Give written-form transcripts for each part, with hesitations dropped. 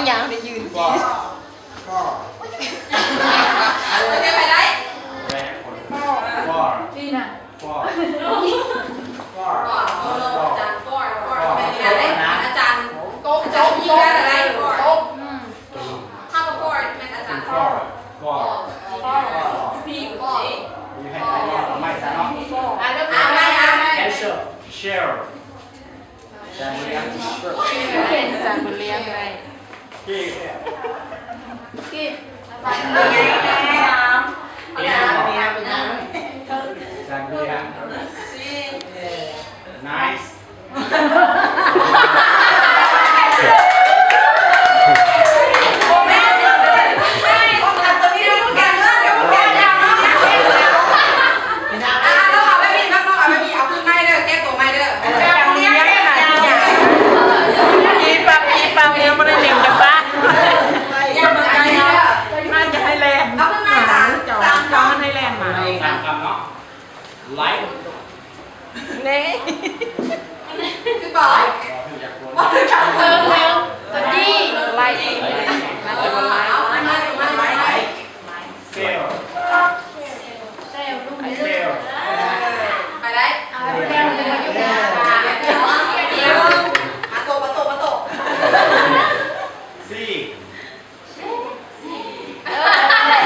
อย่างได้ยืน ก็จะไปได้ แรกคนก็ นี่นะ ก็ก็ อาจารย์อาจารย์โต๊ะยี่ได้อะไรโต๊ะข้าวโพดเป็นอาจารย์ ก็พี่ก็ มีให้ใครก็ไม่ซะเนาะ เริ่มอะไร Cashier share จานเลี้ยง เป็นจานเลี้ยงไง กี่ กี่ ไปเลยสาม จานเลี้ยง สี่ nice ไลฟ์ เน่ คือบอกว่าคือการเติมเร็วตัวดีไล่มาตัวไล่มาไล่ เซลไปได้มาโตซี ไม่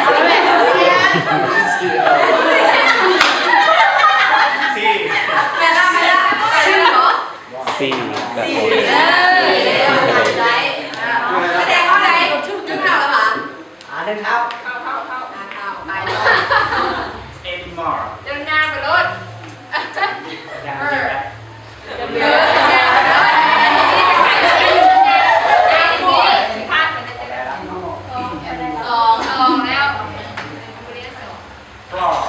ได้ชื่อเหรอ ซีแบบ แสดงว่าอะไรชื่อข่าวแล้วเหรอ เดินเท้า ข่าวไปเลย เอ็มมอร์ เดินหน้าไปรถ ยังเจ็บไหม สองแล้ว ฟลอร์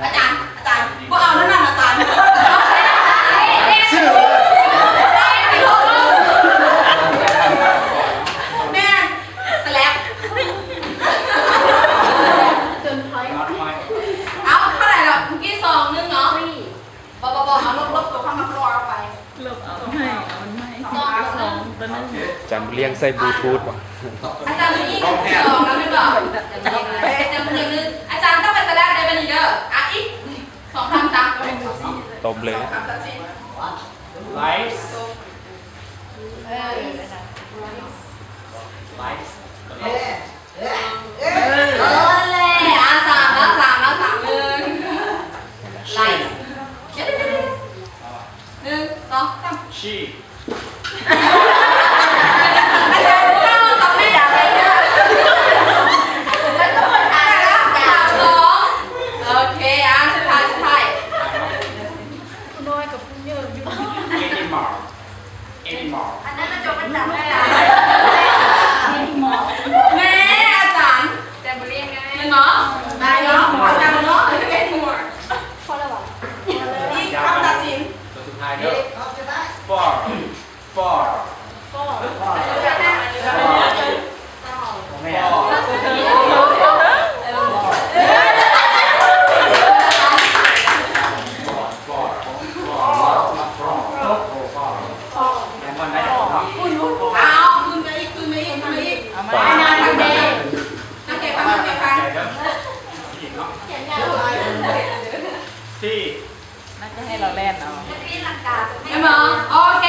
อาจารย์พวกเอานั่นน่ะอาจารย์แม่สแลป น็อตไม้ เอาเท่าไหร่หรอเมื่อกี้2-1เนาะบอกเอาลบตัวข้างมาฟลอร์ไป ลบเอาให้เอาไม่สองตอนนั้น จำเลี้ยงใส่บลูทูธว่ะ อาจารย์นี่2แล้วไม่บอกอาจารย์1อาจารย์ต้องไปสแลปได้บันนี้เด้ออ่ะอีก2คำตาม ตบเลย 2คำตัดสิน ไลฟ์ ไลฟ์ เลย3แล้วไลฟ์1 2 3 ชี อาจารย์ต้องไม่ด่าเลยเด้อแล้วก็คนทานแล้ว3-2โอเคสุดท้ายน้อยกับผู้เยอะอยู่ เอ็มมอร์ อันนั้นจบมันจับได้แล้วแม่อาจารย์แต่บริเวณไงเนาะได้เนาะอาจารย์เนาะเอ็นมัวพอแล้วหรออีกคำตัดสิน ตัวสุดท้ายเด้อฟอร์แม่ยังคนได้เนาะ เอาคืนไปอีกเอามา งานทางเดย์นักเก็บฟัง ใจเด้ออีกเนาะที่ น่าจะให้เราเล่นเอา ไม่มองโอเค